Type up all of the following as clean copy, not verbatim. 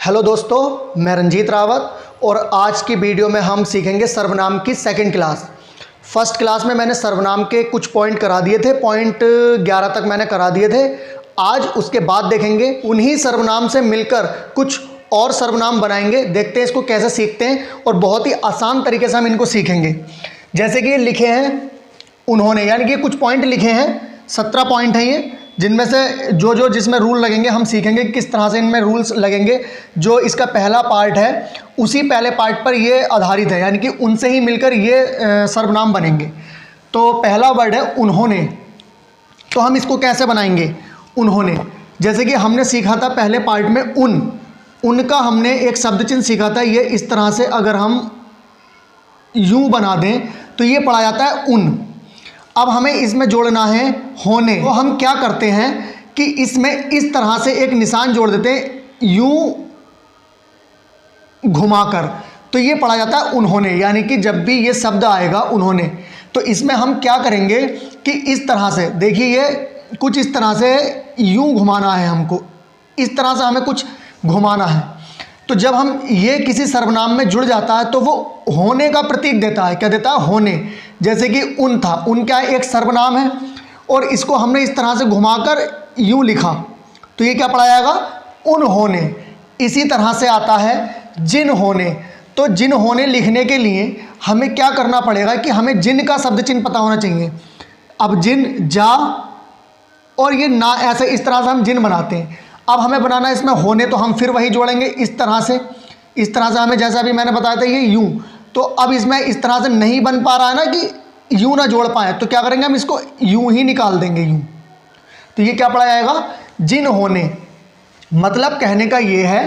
Hello दोस्तों, मैं रंजीत रावत और आज की वीडियो में हम सीखेंगे सर्वनाम की सेकंड क्लास। फर्स्ट क्लास में मैंने सर्वनाम के कुछ पॉइंट करा दिए थे, पॉइंट 11 तक मैंने करा दिए थे। आज उसके बाद देखेंगे उन्हीं सर्वनाम से मिलकर कुछ और सर्वनाम बनाएंगे। देखते हैं इसको कैसे सीखते हैं और बहुत ही आसान तरीके से हम इनको सीखेंगे। जैसे कि ये लिखे हैं उन्होंने, यानी कि कुछ पॉइंट लिखे हैं, 17 पॉइंट हैं ये, जिनमें से जो जिसमें रूल लगेंगे हम सीखेंगे किस तरह से इनमें रूल्स लगेंगे। जो इसका पहला पार्ट है उसी पहले पार्ट पर ये आधारित है, यानी कि उनसे ही मिलकर ये सर्वनाम बनेंगे। तो पहला वर्ड है उन्होंने। तो हम इसको कैसे बनाएंगे? उन्होंने, जैसे कि हमने सीखा था पहले पार्ट में उनका हमने एक शब्द चिन्ह सीखा था। ये इस तरह से अगर हम यूं बना दें तो ये पढ़ा जाता है उन। अब हमें इसमें जोड़ना है होने। तो हम क्या करते हैं कि इसमें इस तरह से एक निशान जोड़ देते हैं यूं घुमाकर, तो ये पढ़ा जाता है उन्होंने। यानी कि जब भी ये शब्द आएगा उन्होंने, तो इसमें हम क्या करेंगे कि इस तरह से, देखिए ये कुछ इस तरह से यूं घुमाना है हमको, इस तरह से हमें कुछ घुमाना है। तो जब हम ये किसी सर्वनाम में जुड़ जाता है तो वो होने का प्रतीक देता है। क्या देता है? होने। जैसे कि उन था, उन क्या है? एक सर्वनाम है और इसको हमने इस तरह से घुमाकर यूं लिखा तो ये क्या पढ़ा जाएगा? उन्होंने। इसी तरह से आता है जिन होने। तो जिन होने लिखने के लिए हमें क्या करना पड़ेगा कि हमें जिन का शब्द चिन्ह पता होना चाहिए। अब जिन, जा और ये ना, ऐसे इस तरह से हम जिन बनाते हैं। अब हमें बनाना है इसमें होने, तो हम फिर वही जोड़ेंगे इस तरह से। इस तरह से हमें, जैसा अभी मैंने बताया था ये यूं, तो अब इसमें इस तरह से नहीं बन पा रहा है ना कि यूं ना जोड़ पाए, तो क्या करेंगे हम इसको यूं ही निकाल देंगे यूं। तो ये क्या पड़ा जाएगा? जिन होने। मतलब कहने का ये है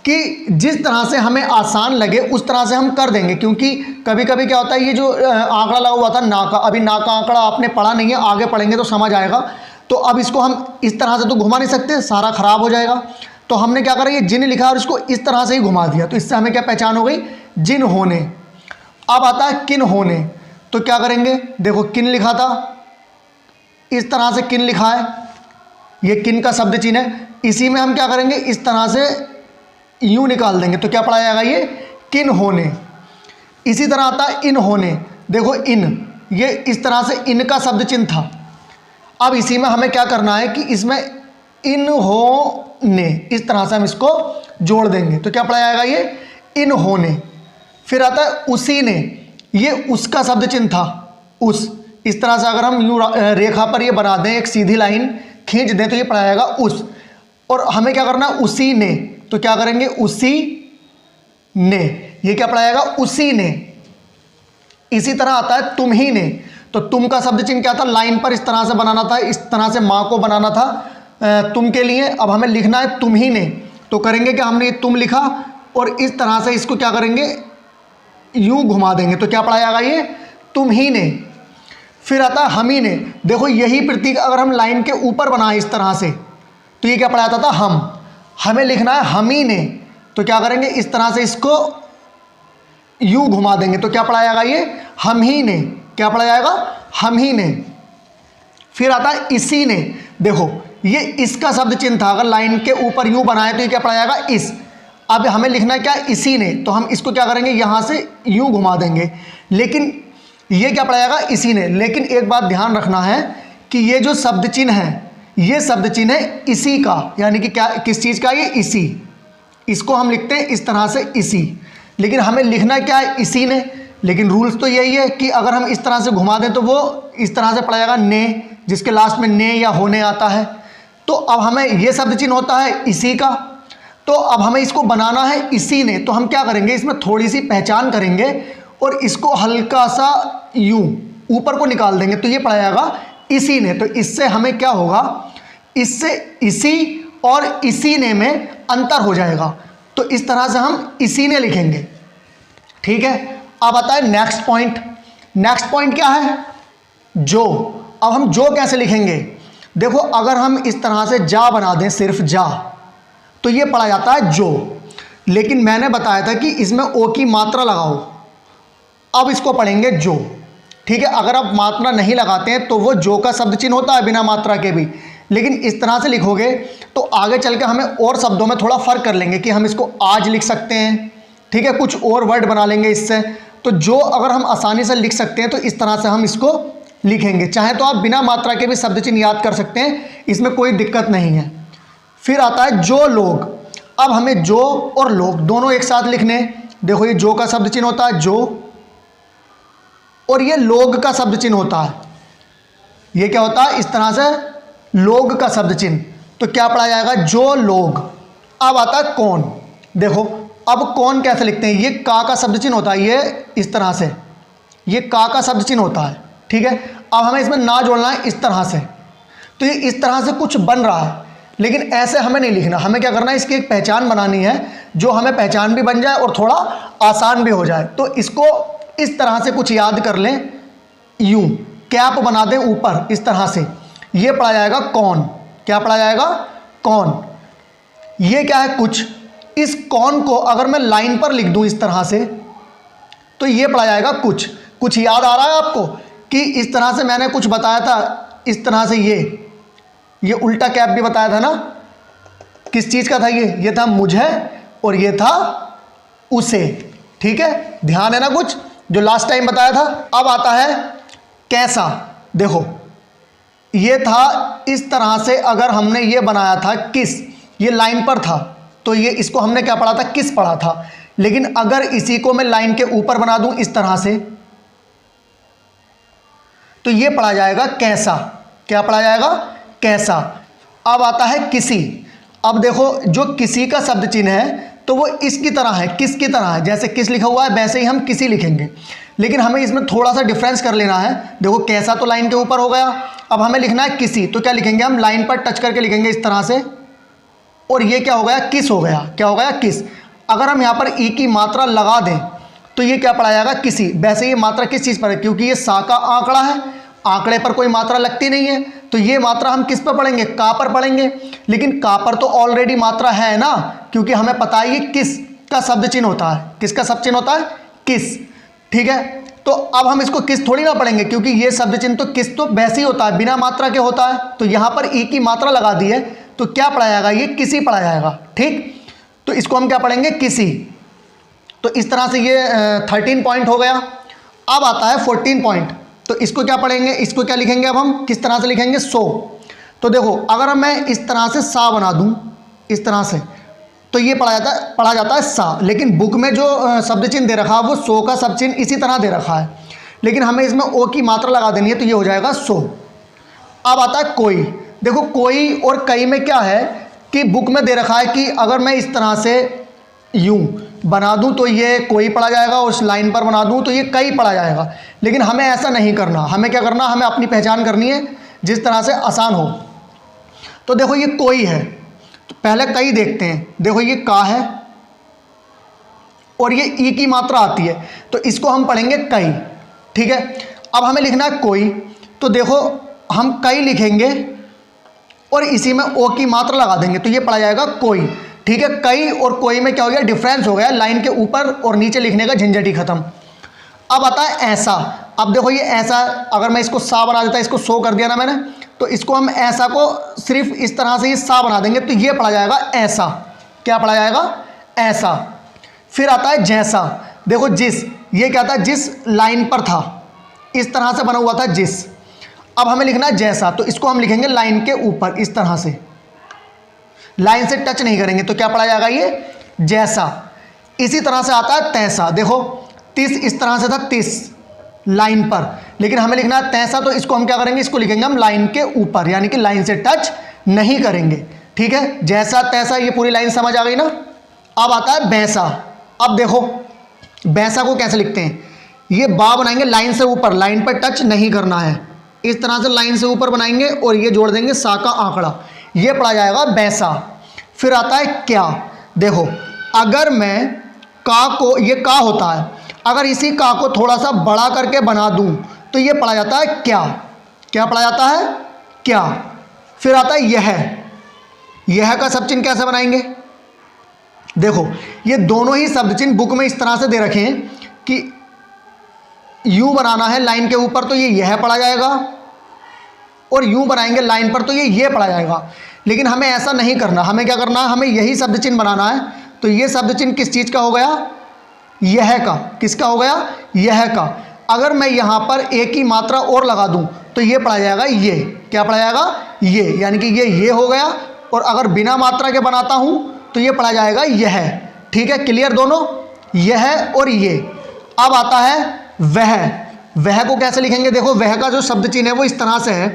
कि जिस तरह से हमें आसान लगे उस तरह से हम कर देंगे। क्योंकि कभी कभी क्या होता है, ये जो आंकड़ा लगा हुआ था ना का, अभी ना का आंकड़ा आपने पढ़ा नहीं है, आगे पढ़ेंगे तो समझ आएगा। तो अब इसको हम इस तरह से तो घुमा नहीं सकते, सारा खराब हो जाएगा। तो हमने क्या करा, ये जिन लिखा और इसको इस तरह से ही घुमा दिया, तो इससे हमें क्या पहचान हो गई? जिन होने। अब आता है किन होने। तो क्या करेंगे? देखो किन लिखा था, इस तरह से किन लिखा है, ये किन का शब्द चिन्ह है। इसी में हम क्या करेंगे, इस तरह से यूं निकाल देंगे, तो क्या पढ़ा जाएगा? ये किन होने। इसी तरह आता है इन होने। देखो इन, ये इस तरह से इन का शब्द चिन्ह था। अब इसी में हमें क्या करना है कि इसमें इन होने, इस तरह से हम इसको जोड़ देंगे, तो क्या पढ़ा जाएगा? ये इन होने। फिर आता है उसी ने। ये उसका शब्द चिन्ह था, उस। इस तरह से अगर हम यूं रेखा पर ये बना दें, एक सीधी लाइन खींच दें, तो ये पढ़ा जाएगा उस। और हमें क्या करना है? उसी ने। तो क्या करेंगे? उसी ने। ये क्या पढ़ा जाएगा? उसी ने। इसी तरह आता है तुम ही ने। तो तुम का शब्द चिन्ह क्या था? लाइन पर इस तरह से बनाना था, इस तरह से माँ को बनाना था तुम के लिए। अब हमें लिखना है तुम ही ने। तो करेंगे कि हमने ये तुम लिखा और इस तरह से इसको क्या करेंगे? यूं घुमा देंगे, तो क्या पढ़ा जाएगा? ये तुम ही ने। फिर आता है हम ही ने। देखो यही प्रतीक अगर हम लाइन के ऊपर बनाए इस तरह से, तो ये क्या पढ़ा जाता था? हम। हमें लिखना है हम ही ने, तो क्या करेंगे? इस तरह से इसको यूं घुमा देंगे, तो क्या पढ़ा जाएगा? ये हम ही ने। क्या पढ़ा जाएगा? हम ही ने। फिर आता है इसी ने। देखो ये इसका शब्द चिन्ह था, अगर लाइन के ऊपर यूं बनाए तो ये क्या पढ़ा जाएगा? इस। अब हमें लिखना है क्या? इसी ने। तो हम इसको क्या करेंगे? यहां से यूं घुमा देंगे, लेकिन ये क्या पढ़ा जाएगा? इसी ने। लेकिन एक बात ध्यान रखना है कि ये जो शब्द चिन्ह है, ये शब्द चिन्ह है इसी का, यानी कि क्या, किस चीज का? ये इसी। इसको हम लिखते हैं इस तरह से इसी, लेकिन हमें लिखना क्या है? इसी ने। लेकिन रूल्स तो यही है कि अगर हम इस तरह से घुमा दें तो वो इस तरह से पढ़ा जाएगा ने, जिसके लास्ट में ने या होने आता है। तो अब हमें ये शब्द चिन्ह होता है इसी का, तो अब हमें इसको बनाना है इसी ने। तो हम क्या करेंगे? इसमें थोड़ी सी पहचान करेंगे और इसको हल्का सा यूं ऊपर को निकाल देंगे, तो ये पढ़ा जाएगा इसी ने। तो इससे हमें क्या होगा? इससे इसी और इसी ने में अंतर हो जाएगा, तो इस तरह से हम इसी ने लिखेंगे। ठीक है। अब आता है नेक्स्ट पॉइंट। नेक्स्ट पॉइंट क्या है? जो। अब हम जो कैसे लिखेंगे? देखो अगर हम इस तरह से जा बना दें, सिर्फ जा, तो ये पढ़ा जाता है जो। लेकिन मैंने बताया था कि इसमें ओ की मात्रा लगाओ। अब इसको पढ़ेंगे जो। ठीक है। अगर आप मात्रा नहीं लगाते हैं तो वो जो का शब्द चिन्ह होता है बिना मात्रा के भी, लेकिन इस तरह से लिखोगे तो आगे चल के हमें और शब्दों में थोड़ा फ़र्क कर लेंगे कि हम इसको आज लिख सकते हैं, ठीक है, कुछ और वर्ड बना लेंगे इससे। तो जो अगर हम आसानी से लिख सकते हैं तो इस तरह से हम इसको लिखेंगे। चाहे तो आप बिना मात्रा के भी शब्द चिन्ह याद कर सकते हैं, इसमें कोई दिक्कत नहीं है। फिर आता है जो लोग। अब हमें जो और लोग दोनों एक साथ लिखने। देखो ये जो का शब्द चिन्ह होता है जो, और ये लोग का शब्द चिन्ह होता है। ये क्या होता है, इस तरह से लोग का शब्द चिन्ह। तो क्या पढ़ा जाएगा, जो लोग। अब आता है कौन। देखो अब कौन कैसे लिखते हैं, ये का शब्द चिन्ह होता है, ये इस तरह से, ये का शब्द चिन्ह होता है, ठीक है। अब हमें इसमें ना जोड़ना है इस तरह से। तो ये इस तरह से कुछ बन रहा है, लेकिन ऐसे हमें नहीं लिखना। हमें क्या करना है, इसकी एक पहचान बनानी है जो हमें पहचान भी बन जाए और थोड़ा आसान भी हो जाए। तो इसको इस तरह से कुछ याद कर लें, यूं कैप बना दें ऊपर इस तरह से। ये पढ़ा जाएगा कौन। क्या पढ़ा जाएगा, कौन। ये क्या है, कुछ। इस कौन को अगर मैं लाइन पर लिख दूं इस तरह से तो ये पढ़ा जाएगा कुछ। कुछ याद आ रहा है आपको कि इस तरह से मैंने कुछ बताया था, इस तरह से ये उल्टा कैप भी बताया था ना, किस चीज़ का था ये था मुझे और ये था उसे, ठीक है, ध्यान है ना कुछ जो लास्ट टाइम बताया था। अब आता है कैसा। देखो ये था इस तरह से, अगर हमने ये बनाया था किस, ये लाइन पर था तो ये इसको हमने क्या पढ़ा था, किस पढ़ा था। लेकिन अगर इसी को मैं लाइन के ऊपर बना दूं इस तरह से तो ये पढ़ा जाएगा कैसा। क्या पढ़ा जाएगा, कैसा। अब आता है किसी। अब देखो जो किसी का शब्द चिन्ह है तो वो इसकी तरह है, किस की तरह है। जैसे किस लिखा हुआ है वैसे ही हम किसी लिखेंगे, लेकिन हमें इसमें थोड़ा सा डिफरेंस कर लेना है। देखो कैसा तो लाइन के ऊपर हो गया, अब हमें लिखना है किसी। तो क्या लिखेंगे, हम लाइन पर टच करके लिखेंगे इस तरह से, और ये क्या हो गया, किस हो गया। क्या हो गया, किस। अगर हम यहाँ पर ई की मात्रा लगा दें तो ये क्या पढ़ा जाएगा, किसी। वैसे ये मात्रा किस चीज़ पर है, क्योंकि ये सा का आंकड़ा है, आंकड़े पर कोई मात्रा लगती नहीं है, तो ये मात्रा हम किस पर पढ़ेंगे, का पर पढ़ेंगे। लेकिन का पर तो ऑलरेडी मात्रा है ना, क्योंकि हमें पता है ये किस का शब्द चिन्ह होता है। किसका शब्द चिन्ह होता है, किस, ठीक है। तो अब हम इसको किस थोड़ी ना पढ़ेंगे, क्योंकि ये शब्द चिन्ह तो किस तो वैसे ही होता है, बिना मात्रा के होता है। तो यहाँ पर ई की मात्रा लगा दी है तो क्या पढ़ा जाएगा, ये किसी पढ़ा जाएगा, ठीक। तो इसको हम क्या पढ़ेंगे, किसी। तो इस तरह से ये 13 पॉइंट हो गया। अब आता है 14 पॉइंट। तो इसको क्या पढ़ेंगे, इसको क्या लिखेंगे, अब हम किस तरह से लिखेंगे, सो। तो देखो अगर मैं इस तरह से सा बना दूं इस तरह से तो ये पढ़ा जाता है सा। लेकिन बुक में जो शब्द चिन्ह दे रखा है वो सो का शब्द चिन्ह इसी तरह दे रखा है, लेकिन हमें इसमें ओ की मात्रा लगा देनी है तो ये हो जाएगा सो। अब आता है कोई। देखो कोई और कई में क्या है कि बुक में दे रखा है कि अगर मैं इस तरह से यूं बना दूं तो ये कोई पढ़ा जाएगा, और उस लाइन पर बना दूं तो ये कई पढ़ा जाएगा। लेकिन हमें ऐसा नहीं करना, हमें क्या करना, हमें अपनी पहचान करनी है जिस तरह से आसान हो। तो देखो ये कोई है, तो पहले कई देखते हैं। देखो ये का है और ये ई की मात्रा आती है तो इसको हम पढ़ेंगे कई, ठीक है। अब हमें लिखना है कोई, तो देखो हम कई लिखेंगे और इसी में ओ की मात्रा लगा देंगे तो ये पढ़ा जाएगा कोई, ठीक है। कई और कोई में क्या हो गया, डिफरेंस हो गया, लाइन के ऊपर और नीचे लिखने का झंझट ही खत्म। अब आता है ऐसा। अब देखो ये ऐसा, अगर मैं इसको सा बना देता, इसको सो कर दिया ना मैंने, तो इसको हम ऐसा को सिर्फ इस तरह से ये सा बना देंगे तो ये पढ़ा जाएगा ऐसा। क्या पढ़ा जाएगा, ऐसा। फिर आता है जैसा। देखो जिस, ये क्या था, जिस लाइन पर था इस तरह से बना हुआ था जिस। अब हमें लिखना है जैसा, तो इसको हम लिखेंगे लाइन के ऊपर इस तरह से, लाइन से टच नहीं करेंगे तो क्या पढ़ा जाएगा, ये जैसा। इसी तरह से आता है तैसा। देखो 30 इस तरह से था, 30 लाइन पर, लेकिन हमें लिखना है तैसा, तो इसको हम क्या करेंगे, इसको लिखेंगे हम लाइन के ऊपर, यानी कि लाइन से टच नहीं करेंगे, ठीक है। जैसा तैसा, ये पूरी लाइन समझ आ गई ना। अब आता है बैसा। अब देखो बैसा को कैसे लिखते हैं, ये बा बनाएंगे लाइन से ऊपर, लाइन पर टच नहीं करना है, इस तरह से लाइन से ऊपर बनाएंगे और ये जोड़ देंगे सा का आंकड़ा, ये पढ़ा जाएगा बैसा। फिर आता है क्या। देखो अगर मैं का को, ये का होता है, अगर इसी का को थोड़ा सा बड़ा करके बना दूं तो ये पढ़ा जाता है क्या। क्या पढ़ा जाता है, क्या। फिर आता है यह का शब्द चिन्ह कैसे बनाएंगे। देखो ये दोनों ही शब्द चिन्ह बुक में इस तरह से दे रखे हैं कि यू बनाना है लाइन के ऊपर तो ये यह पढ़ा जाएगा, और यूं बनाएंगे लाइन पर तो ये पढ़ा जाएगा। लेकिन हमें ऐसा नहीं करना, हमें क्या करना है, हमें यही शब्द चिन्ह बनाना है। तो ये शब्द चिन्ह किस चीज़ का हो गया, यह का। किसका हो गया, यह का। अगर मैं यहाँ पर एक ही मात्रा और लगा दूँ तो ये पढ़ा जाएगा ये। क्या पढ़ा जाएगा, ये, यानी कि ये हो गया। और अगर बिना मात्रा के बनाता हूँ तो ये पढ़ा जाएगा यह। ठीक है, क्लियर दोनों, यह और ये। अब आता है वह को कैसे लिखेंगे, देखो वह का जो शब्द चिन्ह है वो इस तरह से है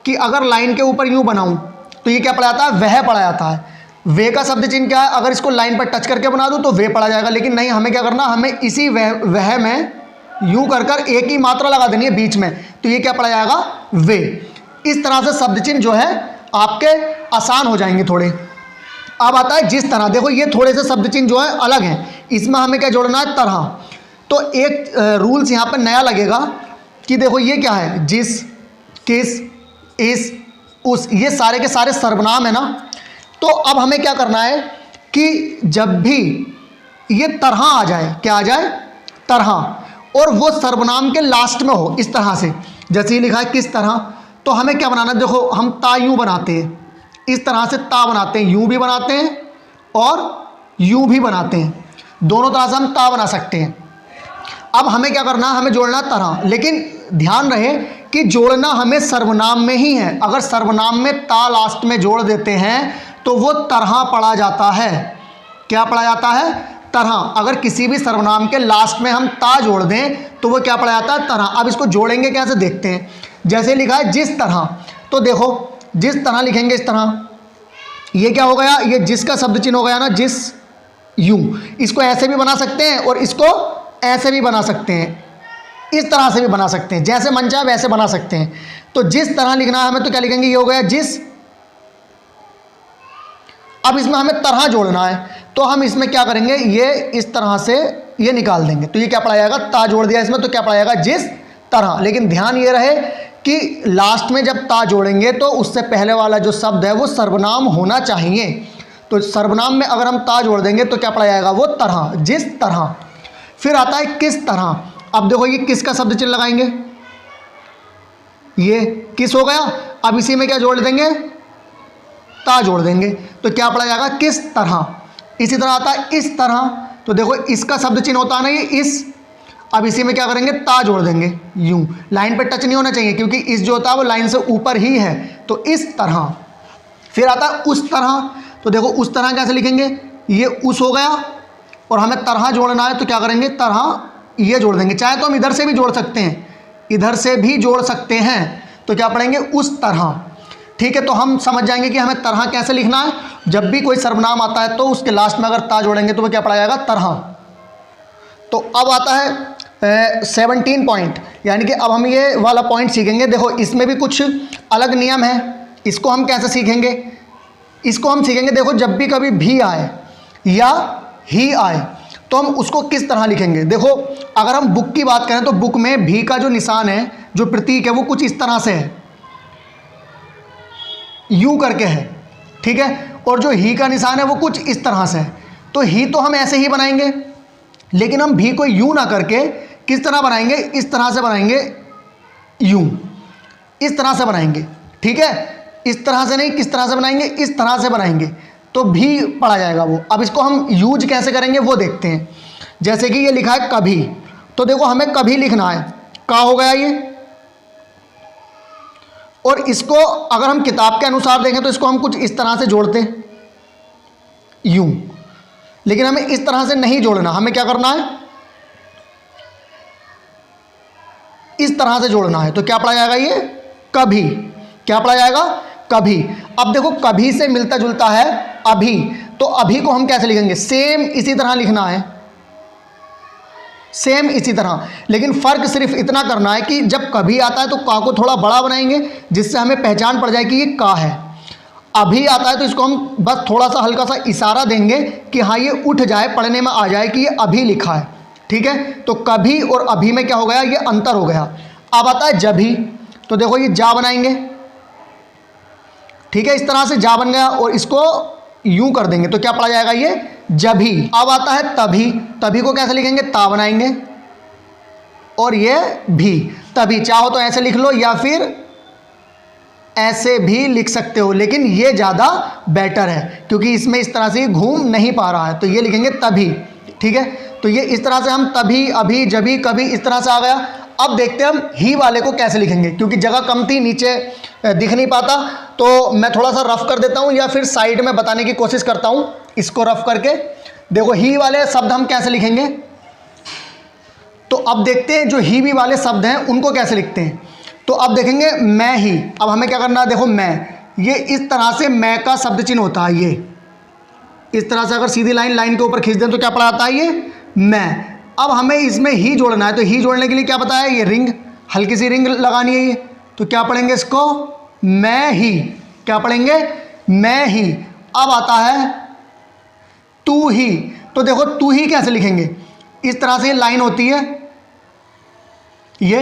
कि अगर लाइन के ऊपर यूं बनाऊं तो ये क्या पढ़ा जाता है, वह पढ़ा जाता है। वे का शब्द चिन्ह क्या है, अगर इसको लाइन पर टच करके बना दूं तो वे पढ़ा जाएगा। लेकिन नहीं, हमें क्या करना, हमें इसी वह में यूं कर एक ही मात्रा लगा देनी है बीच में, तो ये क्या पढ़ा जाएगा, वे। इस तरह से शब्द चिन्ह जो है आपके आसान हो जाएंगे थोड़े। अब आता है जिस तरह, देखो ये थोड़े से शब्द चिन्ह जो है अलग हैं, इसमें हमें क्या जोड़ना है, तरह। तो एक रूल्स यहाँ पर नया लगेगा कि देखो ये क्या है, जिस, किस, इस, उस, ये सारे के सारे सर्वनाम है ना। तो अब हमें क्या करना है कि जब भी ये तरह आ जाए, क्या आ जाए, तरह, और वो सर्वनाम के लास्ट में हो इस तरह से, जैसे ये लिखा है किस तरह, तो हमें क्या बनाना है, देखो हम ता यूं बनाते हैं, इस तरह से ता बनाते हैं, यूं भी बनाते हैं और यूं भी बनाते हैं, दोनों तरह से हम ता बना सकते हैं। अब हमें क्या करना है, हमें जोड़ना तरह, लेकिन ध्यान रहे कि जोड़ना हमें सर्वनाम में ही है। अगर सर्वनाम में ता लास्ट में जोड़ देते हैं तो वो तरह पढ़ा जाता है। क्या पढ़ा जाता है, तरह। अगर किसी भी सर्वनाम के लास्ट में हम ता जोड़ दें तो वो क्या पढ़ा जाता है, तरह। अब इसको जोड़ेंगे कैसे देखते हैं। जैसे लिखा है जिस तरह, तो देखो जिस तरह लिखेंगे इस तरह, ये क्या हो गया, ये जिसका शब्द चिन्ह हो गया ना, जिस, यूं। इसको ऐसे भी बना सकते हैं और इसको ऐसे भी बना सकते हैं, इस तरह से भी बना सकते हैं, जैसे मन चाहे वैसे बना सकते हैं। तो जिस तरह लिखना है हमें, तो क्या लिखेंगे, ये हो गया जिस। अब इसमें हमें तरह जोड़ना है, तो हम इसमें क्या करेंगे, ये इस तरह से ये निकाल देंगे, तो ये क्या पढ़ा जाएगा, ता जोड़ दिया इसमें, तो क्या पढ़ा जाएगा, जिस तरह। लेकिन ध्यान ये रहे कि लास्ट में जब ता जोड़ेंगे तो उससे पहले वाला जो शब्द है वो सर्वनाम होना चाहिए। तो सर्वनाम में अगर हम ता जोड़ देंगे तो क्या पढ़ा जाएगा, वो तरह, जिस तरह। फिर आता है किस तरह। अब देखो ये किस का शब्द चिन्ह लगाएंगे, ये किस हो गया। अब इसी में क्या जोड़ देंगे, ता जोड़ देंगे, तो क्या पढ़ा जाएगा, किस तरह। इसी तरह आता है इस तरह, तो देखो इसका शब्द चिन्ह होता है ना ये इस। अब इसी में क्या करेंगे, ता जोड़ देंगे, यूं। लाइन पे टच नहीं होना चाहिए क्योंकि इस जो होता है वो लाइन से ऊपर ही है, तो इस तरह। फिर आता है उस तरह, तो देखो उस तरह कैसे लिखेंगे, ये उस हो गया और हमें तरह जोड़ना है, तो क्या करेंगे, तरह ये जोड़ देंगे। चाहे तो हम इधर से भी जोड़ सकते हैं, इधर से भी जोड़ सकते हैं, तो क्या पढ़ेंगे, उस तरह। ठीक है, तो हम समझ जाएंगे कि हमें तरह कैसे लिखना है। जब भी कोई सर्वनाम आता है तो उसके लास्ट में अगर ता जोड़ेंगे तो वो क्या पढ़ा जाएगा, तरह। तो अब आता है 17 पॉइंट, यानी कि अब हम ये वाला पॉइंट सीखेंगे। देखो इसमें भी कुछ अलग नियम है, इसको हम कैसे सीखेंगे, इसको हम सीखेंगे। देखो जब भी कभी भी आए या ही आए तो हम उसको किस तरह लिखेंगे। देखो अगर हम बुक की बात करें तो बुक में भी का जो निशान है, जो प्रतीक है, वो कुछ इस तरह से है, यूं करके है, ठीक है। और जो ही का निशान है वो कुछ इस तरह से है। तो ही तो हम ऐसे ही बनाएंगे, लेकिन हम भी को यूं ना करके किस तरह बनाएंगे, इस तरह से बनाएंगे, यूं, इस तरह से बनाएंगे, ठीक है। इस तरह से नहीं, किस तरह से बनाएंगे, इस तरह से बनाएंगे, तो भी पढ़ा जाएगा वो। अब इसको हम यूज कैसे करेंगे वो देखते हैं। जैसे कि ये लिखा है कभी, तो देखो हमें कभी लिखना है, का हो गया ये। और इसको अगर हम किताब के अनुसार देखें तो इसको हम कुछ इस तरह से जोड़ते हैं, यूं। लेकिन हमें इस तरह से नहीं जोड़ना, हमें क्या करना है, इस तरह से जोड़ना है। तो क्या पढ़ा जाएगा, ये कभी। क्या पढ़ा जाएगा, कभी। अब देखो कभी से मिलता जुलता है अभी, तो अभी को हम कैसे लिखेंगे, सेम इसी तरह लिखना है, सेम इसी तरह। लेकिन फ़र्क सिर्फ इतना करना है कि जब कभी आता है तो का को थोड़ा बड़ा बनाएंगे, जिससे हमें पहचान पड़ जाए कि ये का है। अभी आता है तो इसको हम बस थोड़ा सा हल्का सा इशारा देंगे कि हाँ ये उठ जाए, पढ़ने में आ जाए कि ये अभी लिखा है, ठीक है। तो कभी और अभी में क्या हो गया, ये अंतर हो गया। अब आता है जभी, तो देखो ये जा बनाएंगे, ठीक है, इस तरह से जा बन गया और इसको यूं कर देंगे, तो क्या पढ़ा जाएगा, ये जभी। अब आता है तभी, तभी को कैसे लिखेंगे, ता बनाएंगे और ये भी, तभी। चाहो तो ऐसे लिख लो या फिर ऐसे भी लिख सकते हो, लेकिन ये ज़्यादा बेटर है क्योंकि इसमें इस तरह से घूम नहीं पा रहा है, तो ये लिखेंगे तभी। ठीक है, तो ये इस तरह से हम तभी, अभी, जभी, कभी इस तरह से आ गया। अब देखते हैं हम ही वाले को कैसे लिखेंगे, क्योंकि जगह कम थी, नीचे दिख नहीं पाता, तो मैं थोड़ा सा रफ कर देता हूँ या फिर साइड में बताने की कोशिश करता हूँ इसको रफ करके। देखो ही वाले शब्द हम कैसे लिखेंगे, तो अब देखते हैं जो ही भी वाले शब्द हैं उनको कैसे लिखते हैं। तो अब देखेंगे मैं ही। अब हमें क्या करना है, देखो मैं, ये इस तरह से मैं का शब्द चिन्ह होता है, ये इस तरह से अगर सीधी लाइन के ऊपर खींच दें तो क्या पड़ा आता है, ये मैं। अब हमें इसमें ही जोड़ना है, तो ही जोड़ने के लिए क्या बताया, ये रिंग, हल्की सी रिंग लगानी है ये, तो क्या पढ़ेंगे इसको, मैं ही। क्या पढ़ेंगे, मैं ही। अब आता है तू ही, तो देखो तू ही कैसे लिखेंगे, इस तरह से लाइन होती है ये।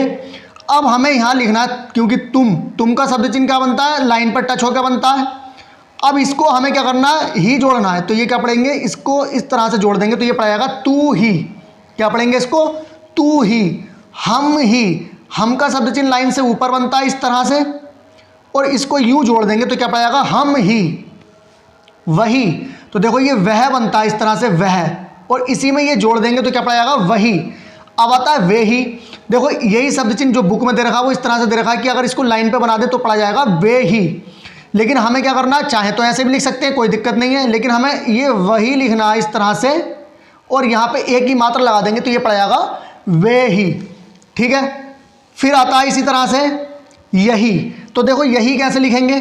अब हमें यहाँ लिखना है, क्योंकि तुम का शब्द चिन्ह क्या बनता है, लाइन पर टच होकर बनता है। अब इसको हमें क्या करना है, ही जोड़ना है, तो ये क्या पढ़ेंगे, इसको इस तरह से जोड़ देंगे तो ये पड़ेगा तू ही। क्या पढ़ेंगे इसको, तू ही। हम ही, हम का शब्द चिन्ह लाइन से ऊपर बनता है इस तरह से, और इसको यूं जोड़ देंगे तो क्या पड़ेगा, हम ही। वही, तो देखो ये वह बनता है इस तरह से, वह, और इसी में ये जोड़ देंगे तो क्या पड़ेगा, वही। अब आता है वे ही। देखो यही शब्द चिन्ह जो बुक में दे रखा है वो इस तरह से दे रखा है कि अगर इसको लाइन पे बना दे तो पढ़ा जाएगा वे ही। लेकिन हमें क्या करना है, चाहे तो ऐसे भी लिख सकते हैं, कोई दिक्कत नहीं है, लेकिन हमें ये वही लिखना है इस तरह से, और यहाँ पे एक ही मात्रा लगा देंगे तो ये पड़ जाएगा वे ही। ठीक है, फिर आता है इसी तरह से यही। तो देखो यही कैसे लिखेंगे,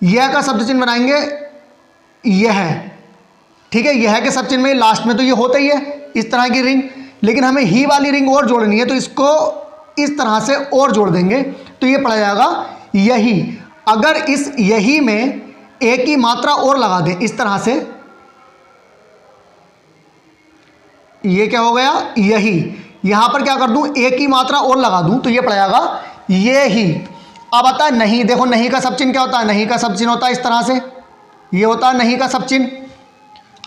यह का शब्द चिन्ह बनाएंगे यह। ठीक है, यह के शब्द चिन्ह में लास्ट में तो ये होता ही है इस तरह की रिंग, लेकिन हमें ही वाली रिंग और जोड़नी है, तो इसको इस तरह से और जोड़ देंगे तो ये पड़ जाएगा यही। अगर इस यही में एक ही मात्रा और लगा दें इस तरह से, ये क्या हो गया, यही। यहां पर क्या कर दूं, एक ही मात्रा और लगा दूं तो ये पड़ जाएगा ये ही। अब आता है नहीं। देखो नहीं का शब्द चिन्ह क्या होता है, नहीं का शब्द चिन्ह होता है इस तरह से, ये होता है नहीं का शब्द चिन्ह।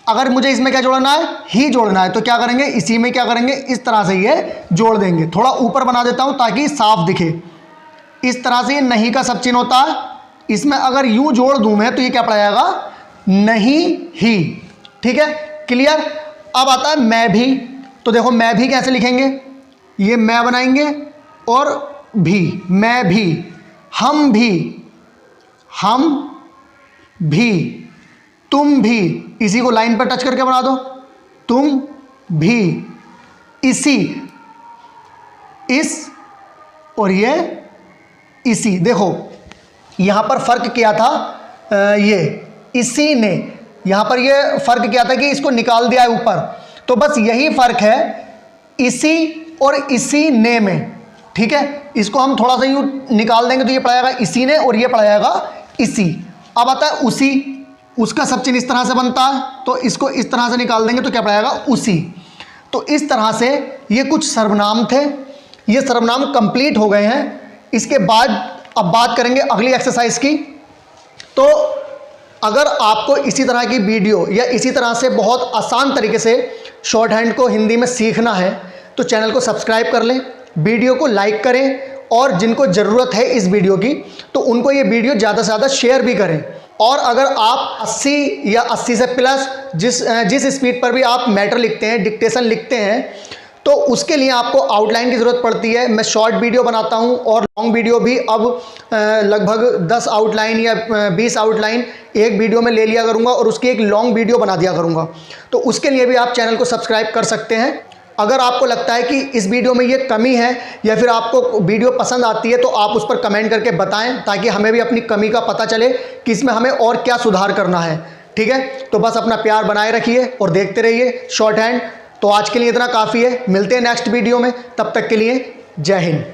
अगर मुझे इसमें क्या जोड़ना है, ही जोड़ना है, तो क्या करेंगे, इसी में क्या करेंगे, इस तरह से ये जोड़ देंगे। थोड़ा ऊपर बना देता हूं ताकि साफ दिखे। इस तरह से ये नहीं का शब्द चिन्ह होता है, इसमें अगर यूं जोड़ दूं मैं तो ये क्या पड़ जाएगा, नहीं ही। ठीक है, क्लियर। अब आता है मैं भी। तो देखो मैं भी कैसे लिखेंगे, ये मैं बनाएंगे और भी, मैं भी। हम भी, हम भी। तुम भी, इसी को लाइन पर टच करके बना दो, तुम भी। इसी, इस, और ये इसी। देखो यहां पर फर्क किया था, ये इसी ने, यहां पर ये फर्क किया था कि इसको निकाल दिया है ऊपर, तो बस यही फर्क है इसी और इसी ने में। ठीक है, इसको हम थोड़ा सा यूं निकाल देंगे तो ये पड़ जाएगा इसी ने, और ये पड़ जाएगा इसी। अब आता है उसी, उसका शब्द चिन्ह इस तरह से बनता है, तो इसको इस तरह से निकाल देंगे तो क्या पड़ जाएगा, उसी। तो इस तरह से ये कुछ सर्वनाम थे, ये सर्वनाम कंप्लीट हो गए हैं। इसके बाद अब बात करेंगे अगली एक्सरसाइज की। तो अगर आपको इसी तरह की वीडियो या इसी तरह से बहुत आसान तरीके से शॉर्ट हैंड को हिंदी में सीखना है तो चैनल को सब्सक्राइब कर लें, वीडियो को लाइक करें, और जिनको ज़रूरत है इस वीडियो की तो उनको ये वीडियो ज़्यादा से ज़्यादा शेयर भी करें। और अगर आप 80 या 80 से प्लस जिस स्पीड पर भी आप मैटर लिखते हैं, डिक्टेशन लिखते हैं, तो उसके लिए आपको आउटलाइन की ज़रूरत पड़ती है। मैं शॉर्ट वीडियो बनाता हूं और लॉन्ग वीडियो भी अब लगभग 10 आउटलाइन या 20 आउटलाइन एक वीडियो में ले लिया करूंगा और उसकी एक लॉन्ग वीडियो बना दिया करूंगा। तो उसके लिए भी आप चैनल को सब्सक्राइब कर सकते हैं। अगर आपको लगता है कि इस वीडियो में ये कमी है या फिर आपको वीडियो पसंद आती है तो आप उस पर कमेंट करके बताएं, ताकि हमें भी अपनी कमी का पता चले कि इसमें हमें और क्या सुधार करना है। ठीक है, तो बस अपना प्यार बनाए रखिए और देखते रहिए शॉर्ट हैंड। तो आज के लिए इतना काफ़ी है, मिलते हैं नेक्स्ट वीडियो में, तब तक के लिए जय हिंद।